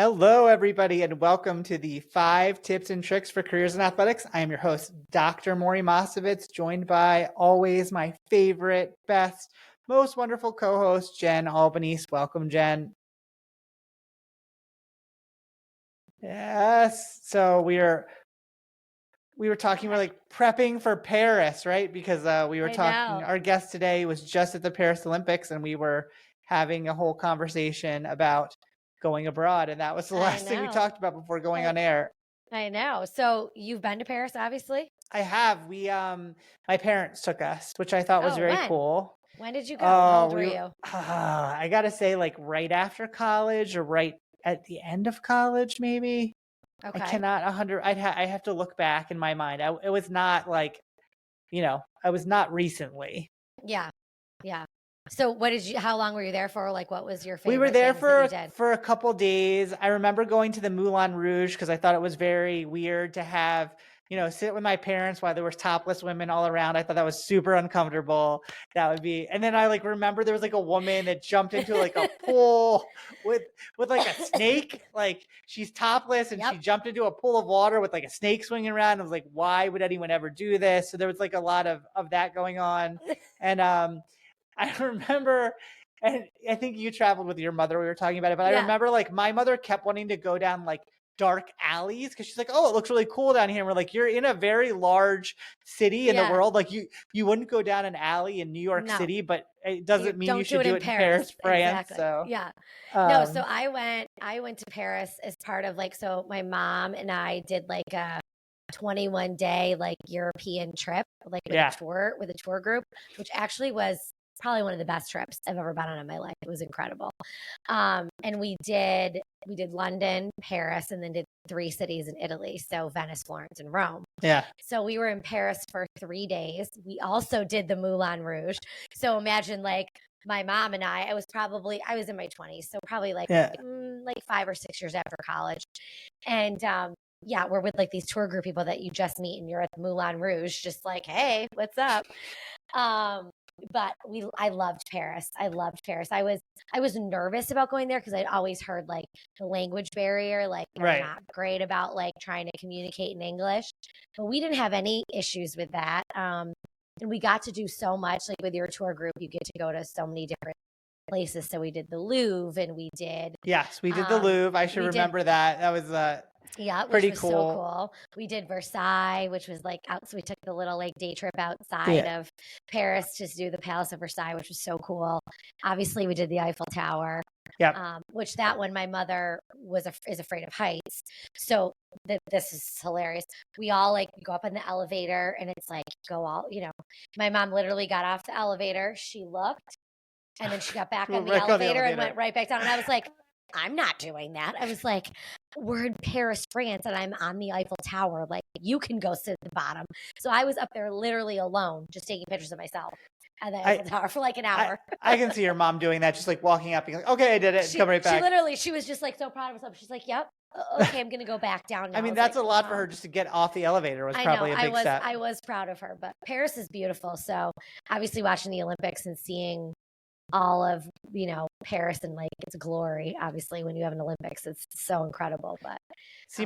Hello, everybody, and welcome to the 5 Tips and Tricks for Careers in Athletics. I am your host, Dr. Maury Mosovitz, joined by always my favorite, best, most wonderful co-host, Jen Albanese. Welcome, Jen. Yes. So we were talking, we're like prepping for Paris, right? Because we were talking, our guest today was just at the Paris Olympics, and we were having a whole conversation about going abroad, and that was the last thing we talked about before going on air. I know. So you've been to Paris, obviously? I have. We my parents took us, which I thought was very cool. When did you go? How old were you? I gotta say, like right after college or right at the end of college, maybe. Okay. I cannot 100. I have to look back in my mind. It was not like, I was not recently. Yeah. So how long were you there for? Like, what was your favorite? We were there for a couple days. I remember going to the Moulin Rouge because I thought it was very weird to have, sit with my parents while there was topless women all around. I thought that was super uncomfortable. And then I remember there was like a woman that jumped into like a pool with like a snake. Like she's topless and she jumped into a pool of water with like a snake swinging around. I was like, why would anyone ever do this? So there was like a lot of that going on. And, I remember, and I think you traveled with your mother, we were talking about it, but I remember like my mother kept wanting to go down like dark alleys because she's like, oh, it looks really cool down here. And we're like, you're in a very large city in the world. Like you wouldn't go down an alley in New York City, but it doesn't mean you should do it in Paris, France. Exactly. So so I went to Paris as part of so my mom and I did like a 21-day like European trip, like with a tour group, which actually was probably one of the best trips I've ever been on in my life. It was incredible. And we did London, Paris, and then did 3 cities in Italy. So Venice, Florence, and Rome. Yeah. So we were in Paris for 3 days. We also did the Moulin Rouge. So imagine like my mom and I was in my 20s. So probably like 5 or 6 years after college. And, we're with like these tour group people that you just meet and you're at the Moulin Rouge, just like, hey, what's up? But I loved Paris. I was nervous about going there because I'd always heard like the language barrier, like they're not great about like trying to communicate in English, but we didn't have any issues with that. And we got to do so much, like with your tour group, you get to go to so many different places. So we did the Louvre and we did the Louvre. I should remember that. That was pretty cool. So cool. We did Versailles, which was like out. So we took the little like day trip outside of Paris to do the Palace of Versailles, which was so cool. Obviously, we did the Eiffel Tower. Which that one, my mother is afraid of heights. So this is hilarious. We all go up in the elevator and it's like my mom literally got off the elevator. She looked and then she got back on the elevator and went right back down. And I was like, I'm not doing that. I was like, we're in Paris, France, and I'm on the Eiffel Tower. Like, you can go sit at the bottom. So I was up there literally alone, just taking pictures of myself at the Eiffel Tower for like an hour. I can see your mom doing that, just like walking up, being like, okay, I did it, come right back. She was just like so proud of herself. She's like, yep, okay, I'm going to go back down now. I mean, that's a lot for her just to get off the elevator was probably a big step. I was proud of her, but Paris is beautiful. So obviously watching the Olympics and seeing all of Paris and like its glory, obviously when you have an Olympics, it's so incredible. But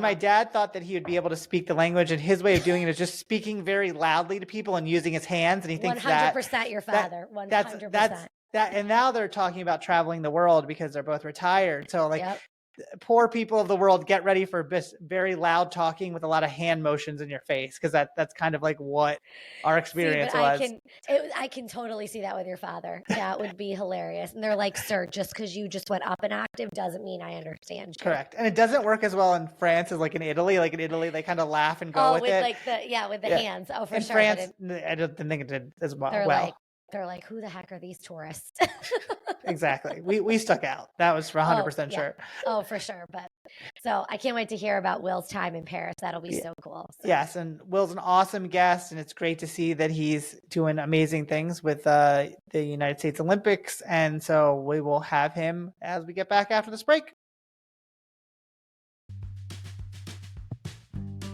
my dad thought that he would be able to speak the language, and his way of doing it is just speaking very loudly to people and using his hands, and he thinks 100% your father. 100%. That's and now they're talking about traveling the world because they're both retired, so poor people of the world, get ready for very loud talking with a lot of hand motions in your face, because that's kind of like what our experience was. I can totally see that with your father. That would be hilarious. And they're like, sir, just because you just went up an octave doesn't mean I understand you. Correct. And it doesn't work as well in France as like in Italy. Like in Italy, they kind of laugh and go with it. With the hands. Oh, for in sure. France, I didn't think it did as well. They're like, who the heck are these tourists? Exactly. We stuck out. That was for 100% sure. Oh, for sure. But so I can't wait to hear about Will's time in Paris. That'll be so cool. So. Yes. And Will's an awesome guest, and it's great to see that he's doing amazing things with the United States Olympics. And so we will have him as we get back after this break.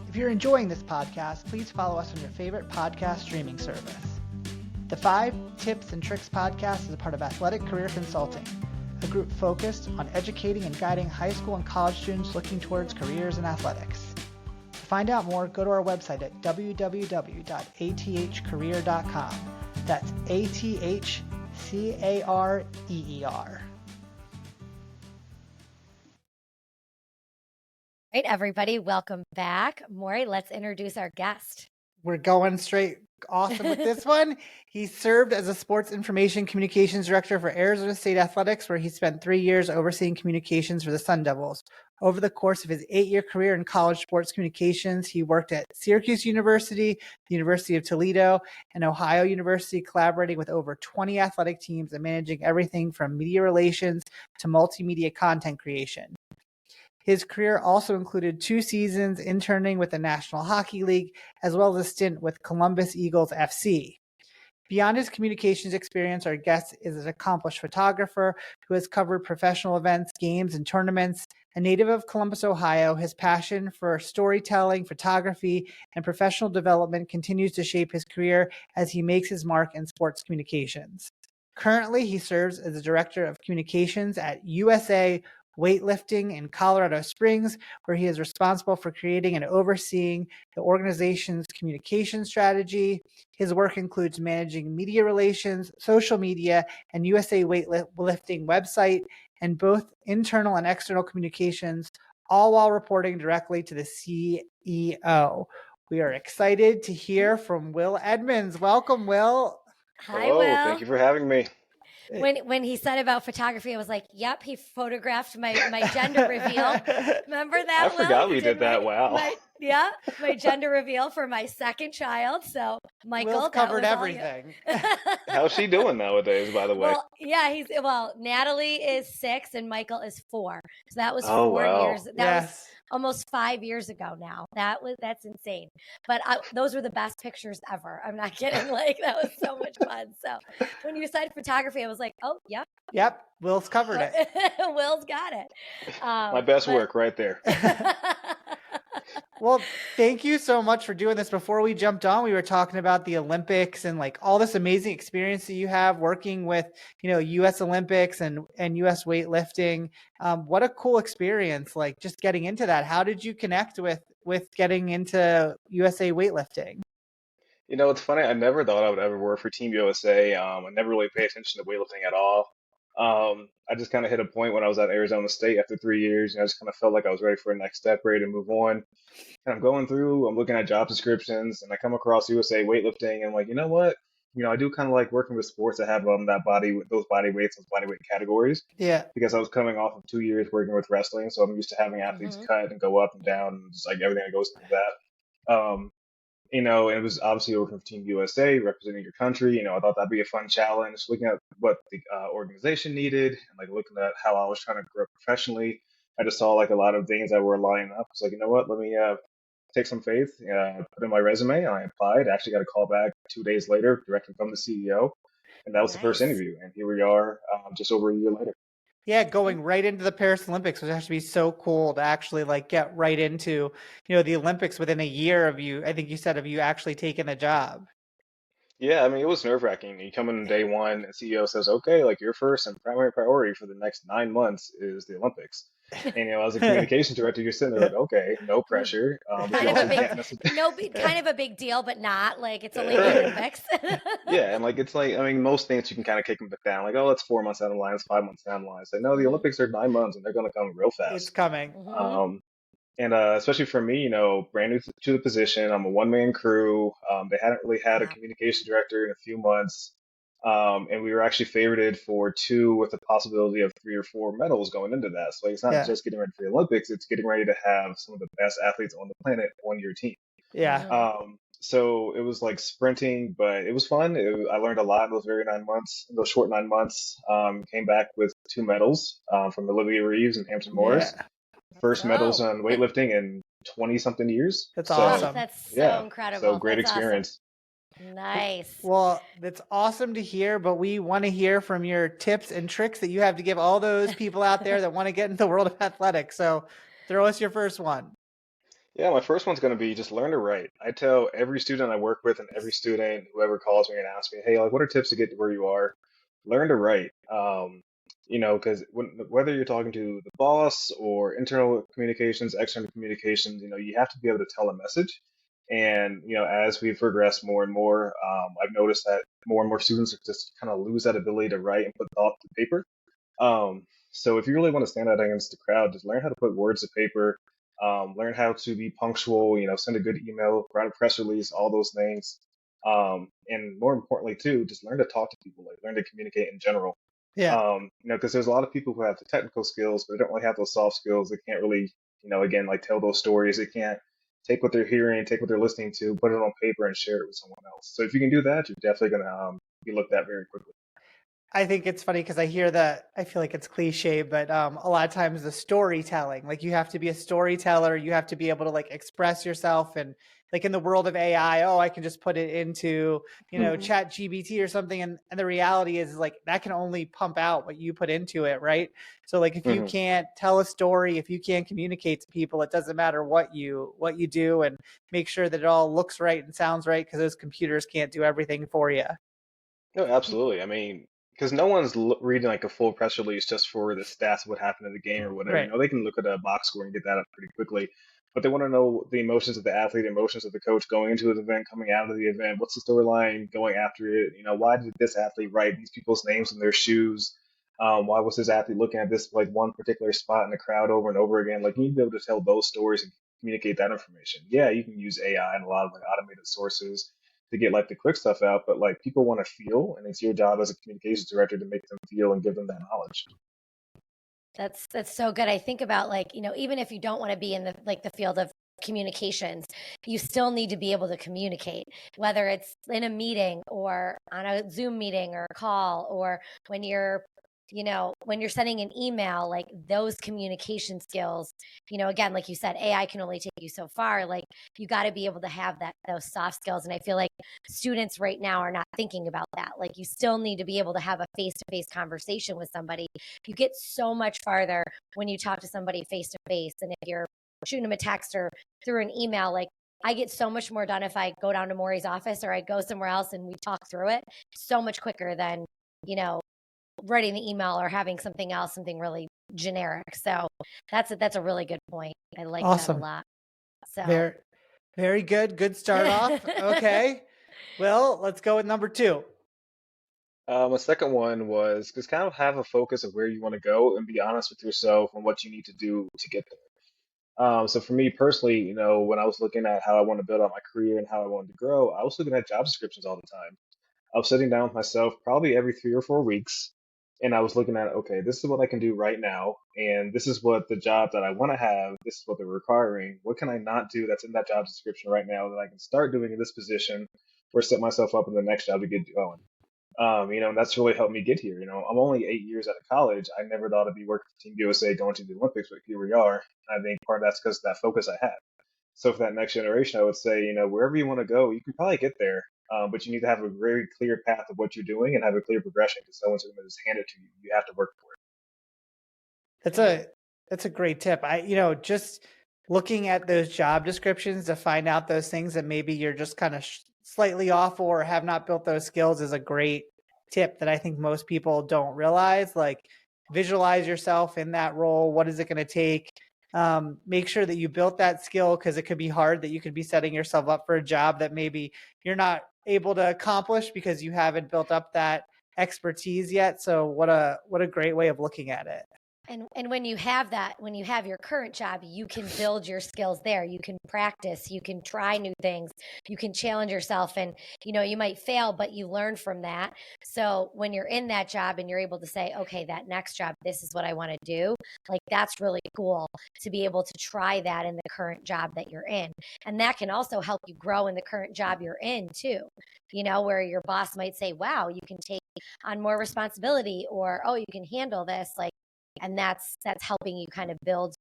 If you're enjoying this podcast, please follow us on your favorite podcast streaming service. The 5 Tips and Tricks podcast is a part of Athletic Career Consulting, a group focused on educating and guiding high school and college students looking towards careers in athletics. To find out more, go to our website at www.athcareer.com. That's ATHCAREER. Right, everybody, welcome back. Maury, let's introduce our guest. We're going straight awesome with this one. He served as a sports information communications director for Arizona State Athletics, where he spent 3 years overseeing communications for the Sun Devils. Over the course of his 8-year career in college sports communications, he worked at Syracuse University, the University of Toledo, and Ohio University, collaborating with over 20 athletic teams and managing everything from media relations to multimedia content creation. His career also included 2 seasons interning with the National Hockey League, as well as a stint with Columbus Eagles FC. Beyond his communications experience, our guest is an accomplished photographer who has covered professional events, games, and tournaments. A native of Columbus, Ohio, his passion for storytelling, photography, and professional development continues to shape his career as he makes his mark in sports communications. Currently, he serves as the director of communications at USA Weightlifting in Colorado Springs, where he is responsible for creating and overseeing the organization's communication strategy. His work includes managing media relations, social media, and USA Weightlifting website, and both internal and external communications, all while reporting directly to the CEO. We are excited to hear from Will Edmonds. Welcome, Will. Hi, Hello, Will. thank you for having me. When he said about photography, I was like, "Yep, he photographed my gender reveal." Remember that? I forgot Will? we did that. Wow. My gender reveal for my second child. So Michael, Will's covered everything. How's she doing nowadays, by the way? Well, yeah, Natalie is 6 and Michael is 4. So that was 4 wow. years. That was almost 5 years ago now. That's insane. But those were the best pictures ever. I'm not kidding. Like, that was so much fun. So when you said photography, I was like, oh, yep. Yep, Will's covered it. Will's got it. My best work right there. Well, thank you so much for doing this. Before we jumped on, we were talking about the Olympics and like all this amazing experience that you have working with, US Olympics and US weightlifting. What a cool experience, like just getting into that. How did you connect with getting into USA weightlifting? It's funny. I never thought I would ever work for Team USA. I never really paid attention to weightlifting at all. I just kind of hit a point when I was at Arizona State after 3 years. I just kind of felt like I was ready for a next step, ready to move on. And I'm looking at job descriptions, and I come across USA weightlifting, and I'm like, you know what? I do kind of like working with sports that have those body weights, those body weight categories. Yeah. Because I was coming off of 2 years working with wrestling, so I'm used to having athletes cut and go up and down, and just like everything that goes into that. And it was obviously working for Team USA, representing your country. I thought that'd be a fun challenge, looking at what the organization needed, and like looking at how I was trying to grow professionally. I just saw like a lot of things that were lining up. It's like, you know what? Let me take some faith, put in my resume, and I applied. I actually got a call back 2 days later, directly from the CEO, and that was the first interview. And here we are, just over a year later. Yeah, going right into the Paris Olympics, which has to be so cool to actually like get right into, the Olympics within a year of you. I think you said of you actually taking the job. Yeah, I mean, it was nerve-wracking. You come in day one, and CEO says, "Okay, like your first and primary priority for the next 9 months is the Olympics." And as a communications director, you're sitting there like, "Okay, no pressure." Kind of a big deal, but not like it's only the Olympics. Yeah, and like it's like most things you can kind of kick them down, like, oh, it's 4 months down the line, it's 5 months down the line. It's like, no, the Olympics are 9 months, and they're going to come real fast. It's coming. And especially for me, brand new to the position, I'm a one-man crew. They hadn't really had a communication director in a few months. And we were actually favorited for 2 with the possibility of 3 or 4 medals going into that. So it's not just getting ready for the Olympics, it's getting ready to have some of the best athletes on the planet on your team. Yeah. So it was like sprinting, but it was fun. I learned a lot in those short 9 months. Came back with 2 medals from Olivia Reeves and Hampton Morris. Yeah. First medals on weightlifting in 20-something years. That's awesome. That's so incredible. So great That's experience. Awesome. Nice. Well, that's awesome to hear, but we want to hear from your tips and tricks that you have to give all those people out there that want to get into the world of athletics. So throw us your first one. Yeah, my first one's going to be just learn to write. I tell every student I work with and every student, whoever calls me and asks me, hey, like, what are tips to get to where you are? Learn to write. Because whether you're talking to the boss or internal communications, external communications, you have to be able to tell a message. And, as we've progressed more and more, I've noticed that more and more students just kind of lose that ability to write and put thought to paper. So if you really want to stand out against the crowd, just learn how to put words to paper, learn how to be punctual, send a good email, write a press release, all those things. And more importantly, too, just learn to talk to people, like learn to communicate in general. Yeah. Because there's a lot of people who have the technical skills, but they don't really have those soft skills. They can't really, again, like tell those stories. They can't take what they're hearing, take what they're listening to, put it on paper and share it with someone else. So if you can do that, you're definitely going to be looked at very quickly. I think it's funny because I hear that, I feel like it's cliche, but a lot of times the storytelling, like you have to be a storyteller, you have to be able to like express yourself. And like in the world of AI, oh, I can just put it into, chat GBT or something. And the reality is like that can only pump out what you put into it, right? So like if you can't tell a story, if you can't communicate to people, it doesn't matter what you do, and make sure that it all looks right and sounds right, because those computers can't do everything for you. No, absolutely. I mean, because no one's reading like a full press release just for the stats of what happened in the game or whatever. Right. They can look at a box score and get that up pretty quickly. But they want to know the emotions of the athlete, emotions of the coach going into the event, coming out of the event. What's the storyline going after it? Why did this athlete write these people's names in their shoes? Why was this athlete looking at this like one particular spot in the crowd over and over again? Like you need to be able to tell those stories and communicate that information. Yeah, you can use AI and a lot of like automated sources to get like the quick stuff out, but like people want to feel, and it's your job as a communications director to make them feel and give them that knowledge. That's so good. I think about like, even if you don't want to be in the field of communications, you still need to be able to communicate, whether it's in a meeting or on a Zoom meeting or a call, or when you're sending an email, like those communication skills, again, like you said, AI can only take you so far. Like you got to be able to have those soft skills. And I feel like students right now are not thinking about that. Like you still need to be able to have a face-to-face conversation with somebody. You get so much farther when you talk to somebody face-to-face. And if you're shooting them a text or through an email, like I get so much more done if I go down to Maury's office or I go somewhere else and we talk through it so much quicker than, writing the email or having something really generic. So that's a really good point. I like Awesome. that a lot. So very, very good. Good start off. Okay. Well, let's go with number 2. My second one was just kind of have a focus of where you want to go and be honest with yourself and what you need to do to get there. So for me personally, when I was looking at how I want to build out my career and how I wanted to grow, I was looking at job descriptions all the time. I was sitting down with myself probably every 3 or 4 weeks, and I was looking at, okay, this is what I can do right now, and this is what the job that I want to have, this is what they're requiring. What can I not do that's in that job description right now that I can start doing in this position or set myself up in the next job to get going? And that's really helped me get here. I'm only 8 years out of college. I never thought I'd be working for Team USA, going to the Olympics, but here we are. I think part of that's because of that focus I had. So for that next generation, I would say, wherever you want to go, you can probably get there. But you need to have a very clear path of what you're doing and have a clear progression, because someone's going to just hand it to you. You have to work for it. That's a great tip. Just looking at those job descriptions to find out those things that maybe you're just kind of slightly off or have not built those skills is a great tip that I think most people don't realize. Like visualize yourself in that role. What is it going to take? Make sure that you built that skill, because it could be hard that you could be setting yourself up for a job that maybe you're not able to accomplish because you haven't built up that expertise yet. So what a great way of looking at it. And when you have your current job, you can build your skills there. You can practice, you can try new things, you can challenge yourself, and you might fail, but you learn from that. So when you're in that job and you're able to say, okay, that next job, this is what I want to do, like that's really cool to be able to try that in the current job that you're in. And that can also help you grow in the current job you're in too, where your boss might say, wow, you can take on more responsibility, or, oh, you can handle this, like, and that's helping you kind of build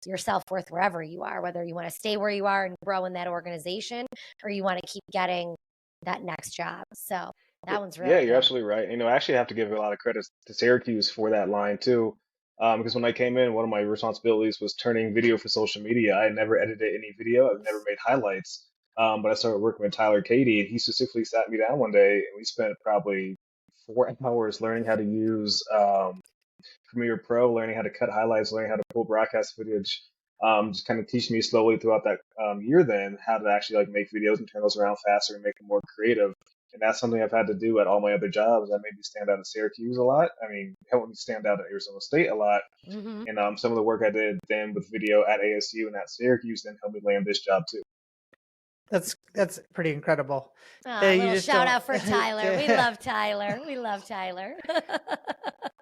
your self-worth wherever you are, whether you want to stay where you are and grow in that organization, or you want to keep getting that next job. So that one's really Yeah, you're good. absolutely right. I actually have to give a lot of credit to Syracuse for that line too. Because when I came in, one of my responsibilities was turning video for social media. I had never edited any video. I've never made highlights. But I started working with Tyler Cady, and he specifically sat me down one day, and we spent probably 4 hours learning how to use Premiere Pro, learning how to cut highlights, learning how to pull broadcast footage, just kind of teach me slowly throughout that year then how to actually like make videos and turn those around faster and make them more creative. And that's something I've had to do at all my other jobs. That made me stand out at Syracuse a lot. I mean, helped me stand out at Arizona State a lot. Mm-hmm. And some of the work I did then with video at ASU and at Syracuse then helped me land this job too. That's pretty incredible. A little shout out for Tyler. We love Tyler. We love Tyler.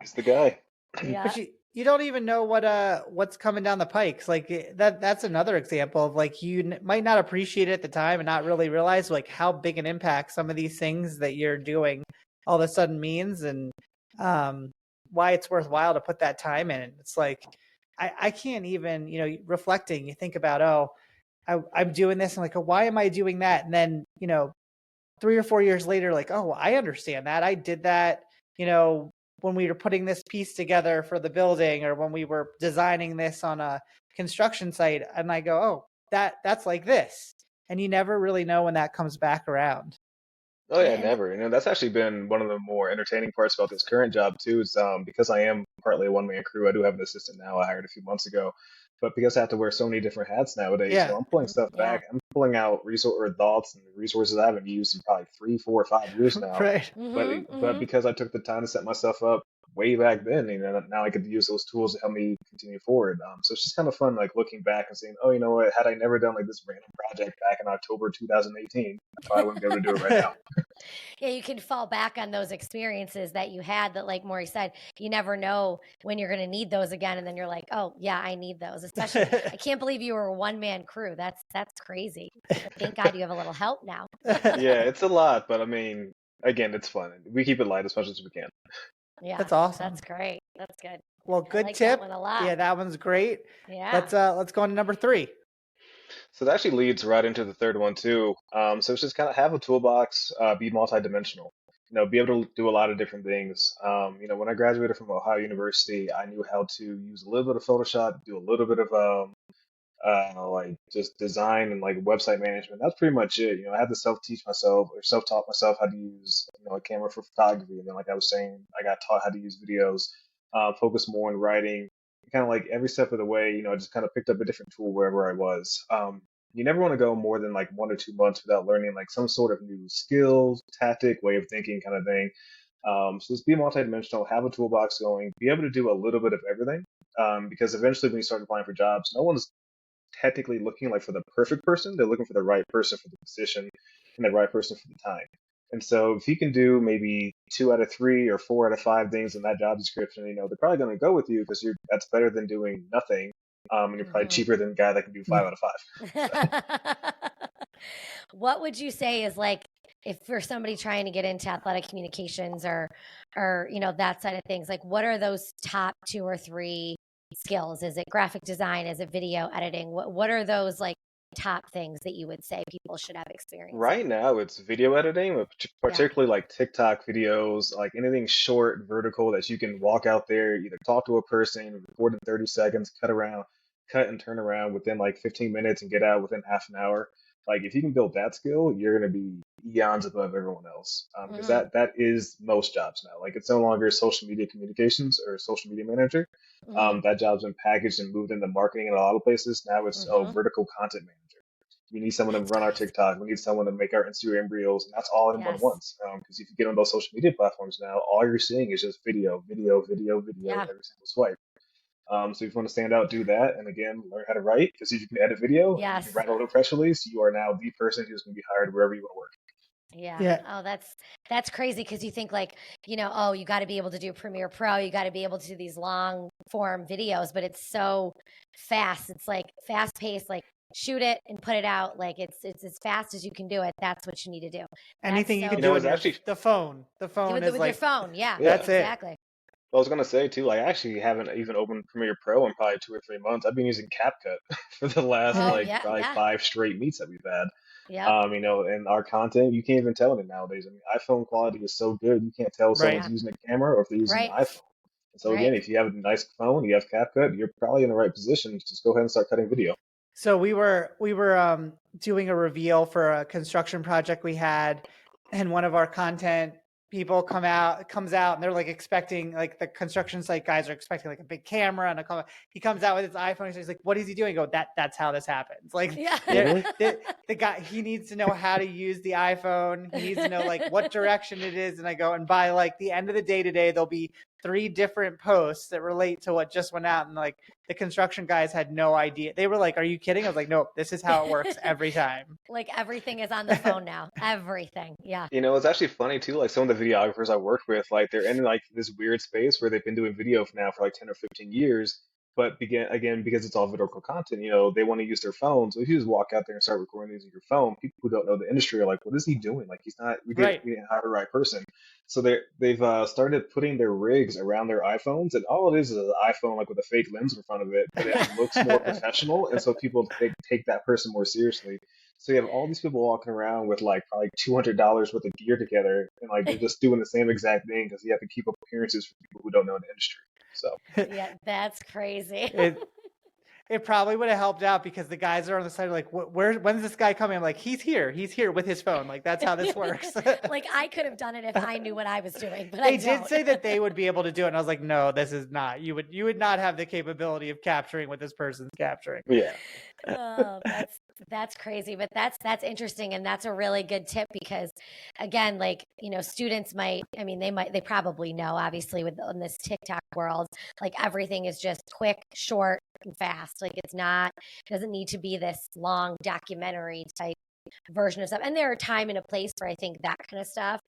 He's the guy. Yeah. But you don't even know what's coming down the pikes. Like that's another example of like you might not appreciate it at the time and not really realize like how big an impact some of these things that you're doing all of a sudden means, and why it's worthwhile to put that time in. It's like I can't even, reflecting, you think about, I'm doing this and like, why am I doing that? And then, 3 or 4 years later, like, oh, I understand that. I did that, when we were putting this piece together for the building, or when we were designing this on a construction site. And I go, oh, that's like this. And you never really know when that comes back around. Oh yeah, never. That's actually been one of the more entertaining parts about this current job too. Is because I am partly a one-man crew. I do have an assistant now. I hired a few months ago, but because I have to wear so many different hats nowadays, I'm pulling stuff back. I'm pulling out resource or thoughts and resources I haven't used in probably 3, 4, or 5 years now. Right. But because I took the time to set myself up way back then, now I could use those tools to help me continue forward. So it's just kind of fun, like looking back and saying, oh, you know what? Had I never done like this random project back in October 2018, I probably wouldn't be able to do it right now. Yeah, you can fall back on those experiences that you had that, like Maury said, you never know when you're going to need those again. And then you're like, oh, yeah, I need those. Especially, I can't believe you were a one-man crew. That's crazy. But thank God you have a little help now. Yeah, it's a lot, but I mean, again, it's fun. We keep it light as much as we can. Yeah, that's awesome. That's great. That's good. Well, good like tip. That one a lot. Yeah, that one's great. Yeah. Let's go on to number 3. So that actually leads right into the third one too. So it's just kind of have a toolbox, be multidimensional. Be able to do a lot of different things. When I graduated from Ohio University, I knew how to use a little bit of Photoshop, do a little bit of like just design and like website management. That's pretty much it. I had to self-taught myself how to use a camera for photography, and then like I was saying, I got taught how to use videos, focus more on writing. Kind of like every step of the way, I just kind of picked up a different tool wherever I was. You never want to go more than like 1 or 2 months without learning like some sort of new skills, tactic, way of thinking kind of thing. So just be multidimensional, have a toolbox going, be able to do a little bit of everything. Because eventually when you start applying for jobs, no one's technically looking like for the perfect person. They're looking for the right person for the position and the right person for the time. And so if you can do maybe 2 out of 3 or 4 out of 5 things in that job description, they're probably going to go with you because that's better than doing nothing. And you're probably cheaper than a guy that can do 5 out of 5. What would you say is like, if for somebody trying to get into athletic communications or that side of things, like what are those top 2 or 3 skills? Is it graphic design? Is it video editing? What are those like top things that you would say people should have experience Right in? now, it's video editing, particularly like TikTok videos, like anything short, vertical that you can walk out there, either talk to a person, record in 30 seconds, cut and turn around within like 15 minutes and get out within half an hour. Like if you can build that skill, you're going to be eons above everyone else. Because that is most jobs now. Like it's no longer social media communications or social media manager. That job's been packaged and moved into marketing in a lot of places. Now it's vertical content manager. We need someone to run our TikTok. We need someone to make our Instagram reels, and that's all in one once. Because if you get on those social media platforms now, all you're seeing is just video every single swipe. So if you want to stand out, do that. And again, learn how to write, because if you can edit video, and you can write a little press release, you are now the person who's going to be hired wherever you want to work. Yeah. Oh, that's crazy, because you think like, you got to be able to do Premiere Pro, you got to be able to do these long form videos, but it's so fast. It's like fast paced, like shoot it and put it out. Like it's as fast as you can do it. That's what you need to do. Anything you can do with the phone. The phone is with like your phone. Yeah, that's exactly. I was going to say too, like I actually haven't even opened Premiere Pro in probably 2 or 3 months. I've been using CapCut for the last probably 5 straight meets that we've had. Yeah. And our content, you can't even tell it nowadays. I mean, iPhone quality is so good, you can't tell if someone's using a camera or if they're using an iPhone. And so again, if you have a nice phone, you have CapCut, you're probably in the right position. Just go ahead and start cutting video. So we were doing a reveal for a construction project we had, and one of our content people comes out and they're like expecting, like the construction site guys are expecting like a big camera and he comes out with his iPhone. He's like, what is he doing? I go, that's how this happens. Like the guy, he needs to know how to use the iPhone. He needs to know like what direction it is. And I go, and by like the end of the day today, there'll be 3 different posts that relate to what just went out. And like the construction guys had no idea. They were like, are you kidding? I was like, nope, this is how it works every time. Like everything is on the phone now. Everything. Yeah. It's actually funny too. Like some of the videographers I work with, like they're in like this weird space where they've been doing video now for like 10 or 15 years. But again, because it's all video content, they want to use their phones. So if you just walk out there and start recording using your phone, people who don't know the industry are like, what is he doing? Like he's not, we didn't hire the right person. So they've started putting their rigs around their iPhones, and all it is an iPhone like with a fake lens in front of it, but it looks more professional, and so people take that person more seriously. So you have all these people walking around with like probably $200 worth of gear together, and like they're just doing the same exact thing because you have to keep up appearances for people who don't know the industry. So yeah, that's crazy. It probably would have helped out because the guys are on the side like, when's this guy coming? I'm like, he's here with his phone. Like that's how this works. Like I could have done it if I knew what I was doing, but they did say that they would be able to do it, and I was like, no, this is not. You would not have the capability of capturing what this person's capturing. Yeah. Oh, that's crazy, but that's interesting, and that's a really good tip because, again, like students they probably know, obviously, in this TikTok world, like everything is just quick, short, and fast. Like it doesn't need to be this long documentary type version of stuff. And there are time and a place for I think that kind of stuff.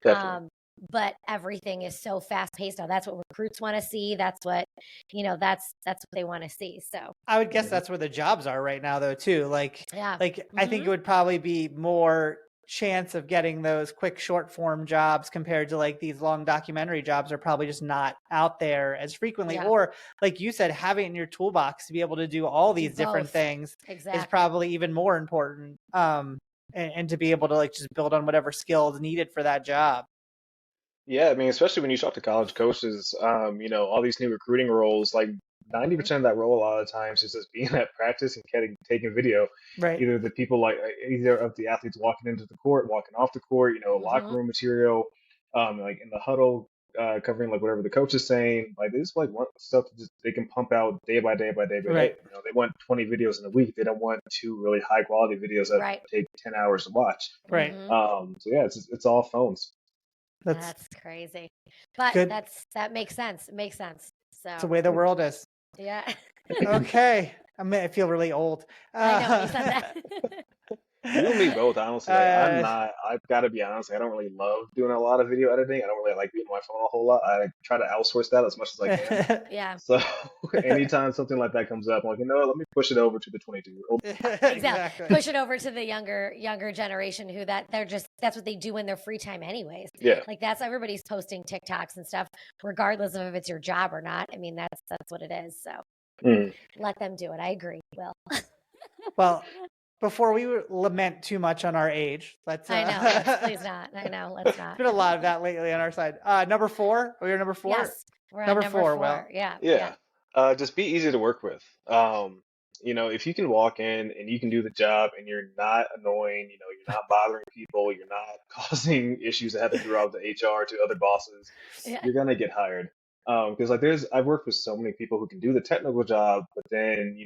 Definitely. But everything is so fast paced now. That's what recruits want to see. That's what, that's what they want to see. So I would guess that's where the jobs are right now though, too. Like, yeah. I think it would probably be more chance of getting those quick short form jobs compared to like these long documentary jobs are probably just not out there as frequently. Yeah. Or like you said, having it in your toolbox to be able to do all these different things is probably even more important. And to be able to like just build on whatever skills needed for that job. Yeah, I mean, especially when you talk to college coaches, all these new recruiting roles, like 90% of that role a lot of times is just being at practice and taking video. Right. Either the people either of the athletes walking into the court, walking off the court, locker room material, like in the huddle, covering like whatever the coach is saying. Like they just like want stuff they can pump out day by day by day by day. They want 20 videos in a week. They don't want 2 really high quality videos that take 10 hours to watch. Right. So yeah, it's all phones. That's crazy, but good. That makes sense. It makes sense. So it's the way the world is. Yeah. Okay. I feel really old. I know you said that. You and me both, honestly. I've got to be honest, I don't really love doing a lot of video editing. I don't really like being on my phone a whole lot. I try to outsource that as much as I can. Yeah. So anytime something like that comes up, I'm like, let me push it over to the 22-year-old. Exactly. Push it over to the younger generation who that's what they do in their free time anyways. Yeah. Like everybody's posting TikToks and stuff, regardless of if it's your job or not. I mean, that's what it is. So let them do it. I agree, Will. Well, before we lament too much on our age, let's. I know. Please not. I know. Let's not. There's been a lot of that lately on our side. Number 4. We're number 4. Yes, we're on number 4. Well, yeah. Yeah. Just be easy to work with. If you can walk in and you can do the job and you're not annoying, you're not bothering people, you're not causing issues that have to throughout the HR to other bosses, you're gonna get hired. Because I've worked with so many people who can do the technical job, but then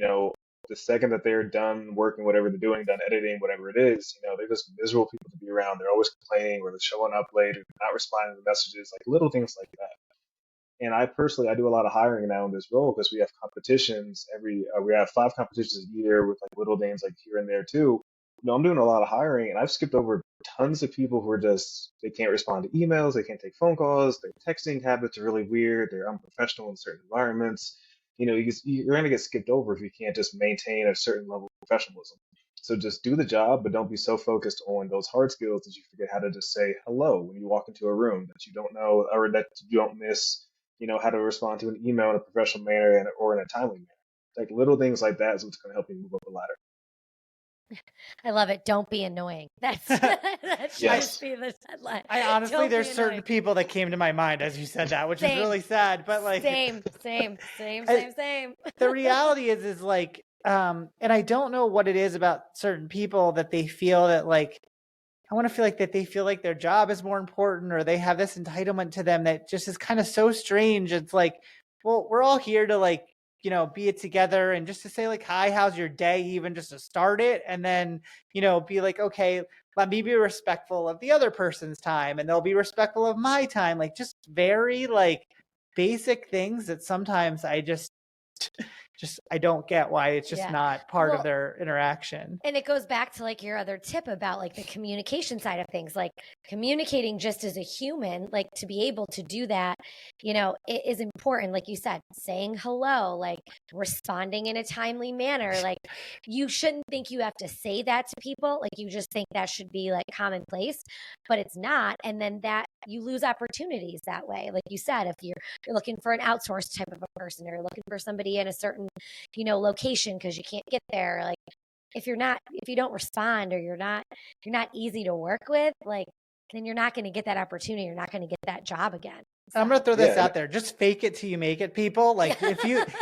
the second that they're done working, whatever they're doing, done editing, whatever it is, they're just miserable people to be around. They're always complaining, or they're showing up late, or not responding to messages, like little things like that. And I do a lot of hiring now in this role because we have competitions we have 5 competitions a year with like little things like here and there too. I'm doing a lot of hiring, and I've skipped over tons of people who are they can't respond to emails, they can't take phone calls, their texting habits are really weird, they're unprofessional in certain environments. You're going to get skipped over if you can't just maintain a certain level of professionalism. So just do the job, but don't be so focused on those hard skills that you forget how to just say hello when you walk into a room, that you don't know, or that you don't miss, how to respond to an email in a professional manner or in a timely manner. Like little things like that is what's going to help you move up the ladder. I love it. Don't be annoying. That should be the headline. I honestly, there's certain people that came to my mind as you said that, which is really sad. But like, same. The reality is like, and I don't know what it is about certain people that they feel that like I want to feel like that they feel like their job is more important, or they have this entitlement to them that just is kind of so strange. It's like, well, we're all here to like, be it together, and just to say like, hi, how's your day? Even just to start it. And then, be like, okay, let me be respectful of the other person's time, and they'll be respectful of my time. Like, just very like basic things that sometimes I just I don't get why it's just not part of their interaction. And it goes back to like your other tip about like the communication side of things, like communicating just as a human, like to be able to do that, it is important. Like you said, saying hello, like responding in a timely manner. Like you shouldn't think you have to say that to people. Like you just think that should be like commonplace, but it's not. And then that you lose opportunities that way. Like you said, if you're looking for an outsourced type of a person, or you're looking for somebody in a certain, location because you can't get there. Like if you don't respond, or you're not easy to work with, like then you're not going to get that opportunity. You're not going to get that job again. So. I'm going to throw this out there. Just fake it till you make it, people. Like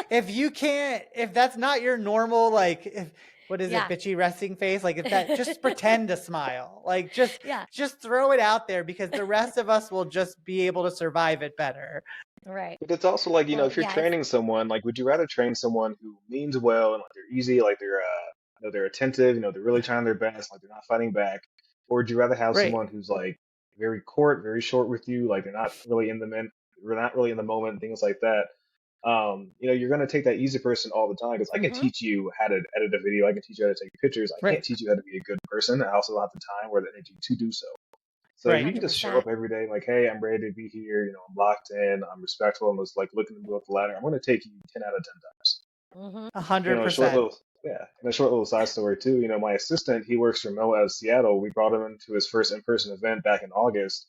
if that's not your normal, like, what is it, bitchy resting face? Like if that, just pretend to smile. Like just throw it out there, because the rest of us will just be able to survive it better. Right. But it's also like, if you're training someone, like, would you rather train someone who means well and like they're easy, like they're attentive, they're really trying their best, like they're not fighting back, or would you rather have someone who's like very short with you, like they're not really we're not really in the moment, things like that. You're going to take that easy person all the time, because I can teach you how to edit a video, I can teach you how to take pictures, I can't teach you how to be a good person. I also don't have the time or the energy to do so. So if you can just show up every day like, hey, I'm ready to be here, I'm locked in, I'm respectful, I'm just like looking to move up the ladder, I'm going to take you 10 out of 10 times. 100%. And a short little side story too. My assistant, he works remote out of Seattle. We brought him into his first in-person event back in August.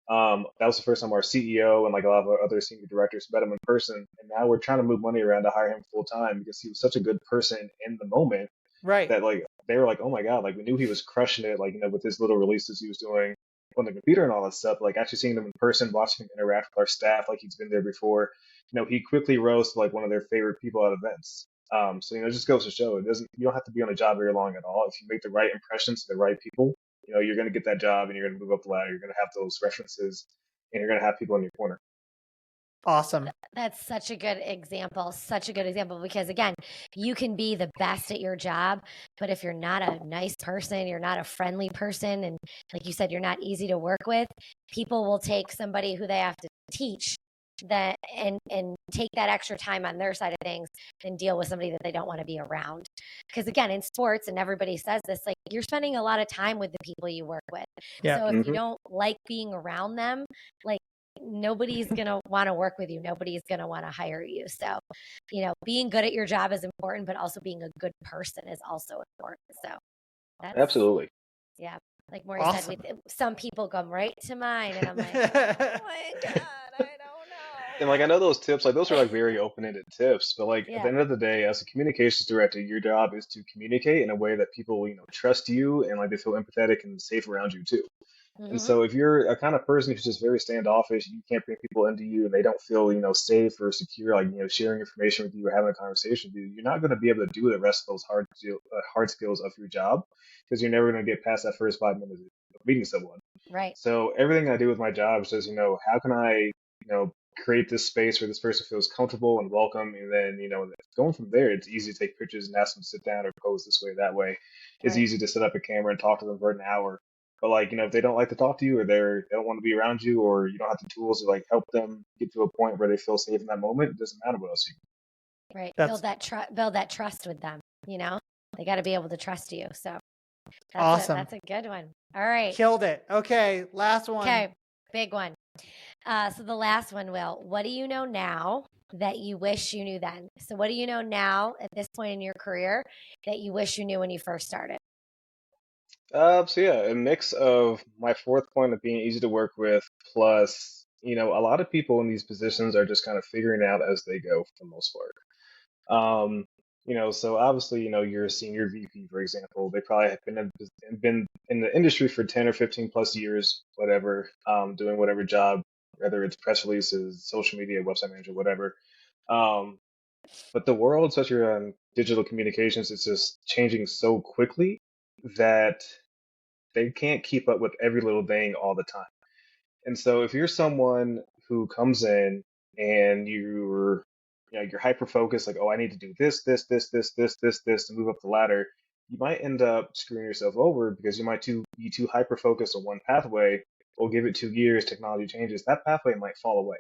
That was the first time our CEO and like a lot of our other senior directors met him in person. And now we're trying to move money around to hire him full time, because he was such a good person in the moment. That like they were like, oh my God, like we knew he was crushing it, like, with his little releases he was doing on the computer and all that stuff. Like actually seeing him in person, watching him interact with our staff like he's been there before, he quickly rose to like one of their favorite people at events. So it just goes to show, you don't have to be on a job very long at all. If you make the right impressions to the right people, you're going to get that job, and you're going to move up the ladder. You're going to have those references, and you're going to have people in your corner. Awesome. That's such a good example. Such a good example, because again, you can be the best at your job, but if you're not a nice person, you're not a friendly person, and like you said, you're not easy to work with, people will take somebody who they have to teach that and take that extra time on their side of things and deal with somebody that they don't want to be around. Because again, in sports, and everybody says this, like you're spending a lot of time with the people you work with. So if you don't like being around them, like nobody's going to want to work with you. Nobody's going to want to hire you. So, being good at your job is important, but also being a good person is also important. So that's absolutely. Yeah. Like Maury said, some people come right to mind, and I'm like, oh my God, I don't know. And like, I know those tips, like those are like very open-ended tips, but like at the end of the day, as a communications director, your job is to communicate in a way that people, trust you, and like they feel empathetic and safe around you too. And so if you're a kind of person who's just very standoffish, you can't bring people into you, and they don't feel, safe or secure, like, sharing information with you or having a conversation with you, you're not going to be able to do the rest of those hard skills of your job, because you're never going to get past that first 5 minutes of meeting someone. Right. So everything I do with my job is just, how can I, create this space where this person feels comfortable and welcome, and then, going from there, it's easy to take pictures and ask them to sit down or pose this way, that way. It's easy to set up a camera and talk to them for an hour. But like, if they don't like to talk to you, or they don't want to be around you, or you don't have the tools to like help them get to a point where they feel safe in that moment, it doesn't matter what else you do. Right. Build that trust with them. They got to be able to trust you. So that's awesome. That's a good one. All right. Killed it. Okay. Last one. Okay. Big one. So the last one, Will, what do you know now that you wish you knew then? So what do you know now at this point in your career that you wish you knew when you first started? So yeah, a mix of my fourth point of being easy to work with, plus, a lot of people in these positions are just kind of figuring out as they go for the most part. So obviously, you're a senior VP, for example. They probably have been in the industry for 10 or 15 plus years, whatever, doing whatever job, whether it's press releases, social media, website manager, whatever. But the world, especially around digital communications, is just changing so quickly that they can't keep up with every little thing all the time. And so if you're someone who comes in and you're hyper focused, like, oh, I need to do this to move up the ladder, you might end up screwing yourself over because you might be too hyper focused on one pathway. We'll give it 2 years, technology changes, that pathway might fall away.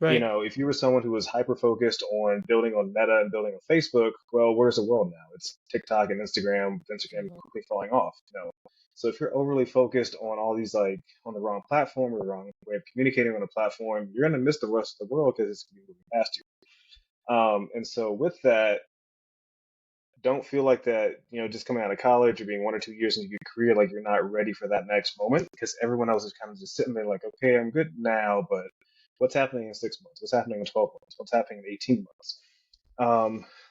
Right. If you were someone who was hyper focused on building on Meta and building on Facebook, well, where's the world now? It's TikTok and Instagram, with Instagram quickly falling off. So if you're overly focused on all these, like, on the wrong platform or the wrong way of communicating on a platform, you're going to miss the rest of the world because it's going to be moving past you. And so with that, don't feel like that, just coming out of college or being 1 or 2 years into your career, like you're not ready for that next moment, because everyone else is kind of just sitting there like, okay, I'm good now, but what's happening in 6 months? What's happening in 12 months? What's happening in 18 months?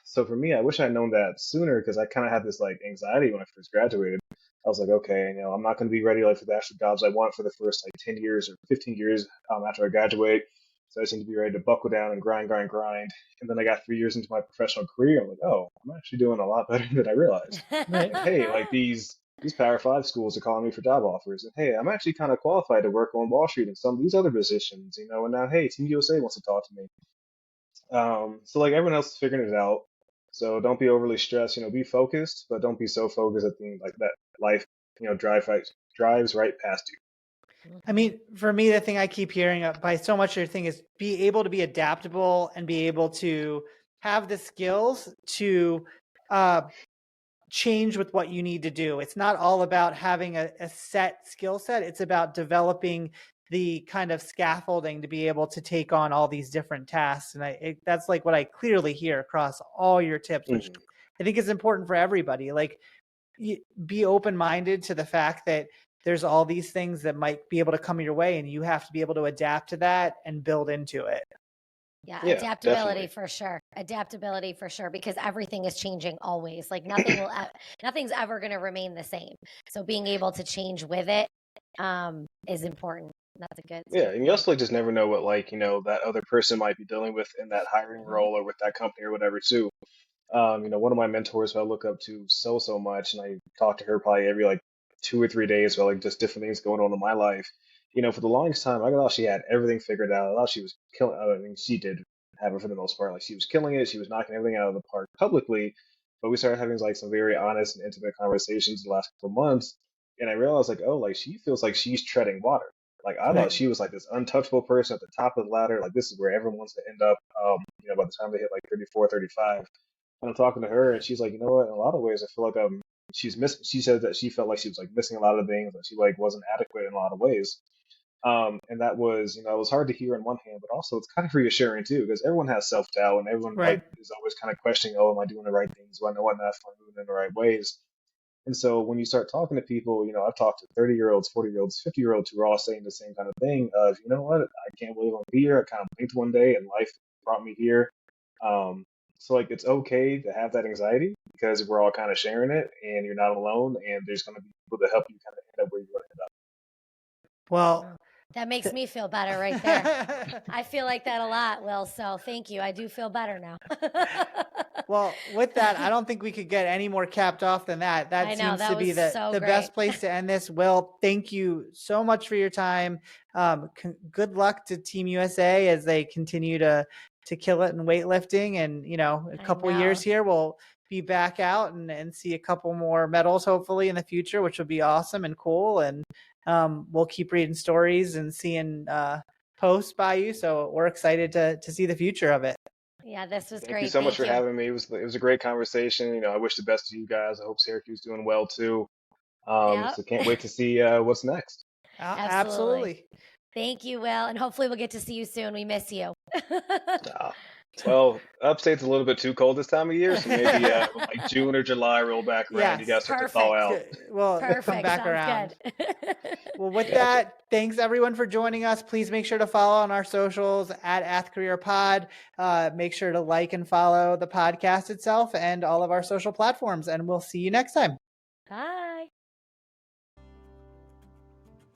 So for me, I wish I'd known that sooner, because I kind of had this like anxiety when I first graduated. I was like, okay, I'm not going to be ready like for the actual jobs I want for the first like 10 years or 15 years after I graduate. So I seemed to be ready to buckle down and grind. And then I got 3 years into my professional career. I'm like, oh, I'm actually doing a lot better than I realized. Right. And hey, like these Power 5 schools are calling me for job offers. And hey, I'm actually kind of qualified to work on Wall Street and some of these other positions, and now, hey, Team USA wants to talk to me. So like everyone else is figuring it out. So don't be overly stressed, be focused, but don't be so focused that like that life, drives right past you. I mean, for me, the thing I keep hearing by so much of your thing is be able to be adaptable and be able to have the skills to change with what you need to do. It's not all about having a set skill set. It's about developing the kind of scaffolding to be able to take on all these different tasks. And that's like what I clearly hear across all your tips, which I think is important for everybody. Like, be open-minded to the fact that there's all these things that might be able to come your way, and you have to be able to adapt to that and build into it. Yeah, adaptability for sure. Adaptability for sure, because everything is changing always. Like nothing's ever going to remain the same. So being able to change with it is important. That's a good. Yeah, and you also just never know what that other person might be dealing with in that hiring role or with that company or whatever too. One of my mentors who I look up to so much, and I talk to her probably every like 2 or 3 days about like just different things going on in my life. For the longest time, I thought she had everything figured out. I thought she was killing. I mean, she did have it for the most part. Like she was killing it. She was knocking everything out of the park publicly. But we started having like some very honest and intimate conversations the last couple of months, and I realized like, oh, like she feels like she's treading water. Like I thought she was like this untouchable person at the top of the ladder. Like this is where everyone wants to end up. By the time they hit like 34, 35. And I'm talking to her, and she's like, you know what? In a lot of ways, I feel like she said that she felt like she was like missing a lot of things, that she like wasn't adequate in a lot of ways. And that was, it was hard to hear on one hand, but also it's kind of reassuring too, because everyone has self-doubt and everyone like is always kind of questioning, oh, am I doing the right things? Do I know enough? Am I moving in the right ways? And so when you start talking to people, I've talked to 30-year-olds, 40-year-olds, 50-year-olds who are all saying the same kind of thing of, you know what, I can't believe I'm here. I kind of blinked one day and life brought me here. So like it's okay to have that anxiety because we're all kind of sharing it, and you're not alone, and there's going to be people to help you kind of end up where you want to end up. Well, that makes me feel better right there. I feel like that a lot, Will. So thank you. I do feel better now. Well, with that, I don't think we could get any more capped off than that. That seems to be the best place to end this. Will, thank you so much for your time. Good luck to Team USA as they continue to kill it in weightlifting. And, a couple of years here, we'll be back out and see a couple more medals, hopefully, in the future, which will be awesome and cool. And we'll keep reading stories and seeing posts by you. So we're excited to see the future of it. Yeah, this was great. Thank you so much for having me. It was a great conversation. I wish the best to you guys. I hope Syracuse is doing well too. So can't wait to see what's next. Absolutely. Thank you, Will. And hopefully we'll get to see you soon. We miss you. Well, upstate's a little bit too cold this time of year, so maybe like June or July roll back around. You guys start to thaw out. Well, come back around. Well, with that, thanks everyone for joining us. Please make sure to follow on our socials at @AthCareerPod. Make sure to like and follow the podcast itself and all of our social platforms, and we'll see you next time. Bye.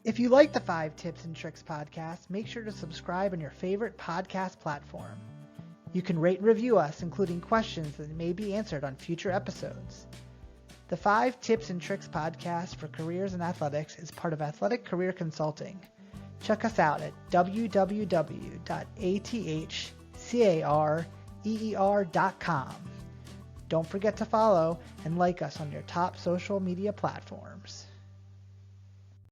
If you like the 5 Tips and Tricks podcast, make sure to subscribe on your favorite podcast platform. You can rate and review us, including questions that may be answered on future episodes. The 5 Tips and Tricks podcast for careers in athletics is part of Athletic Career Consulting. Check us out at www.athcareer.com. Don't forget to follow and like us on your top social media platforms.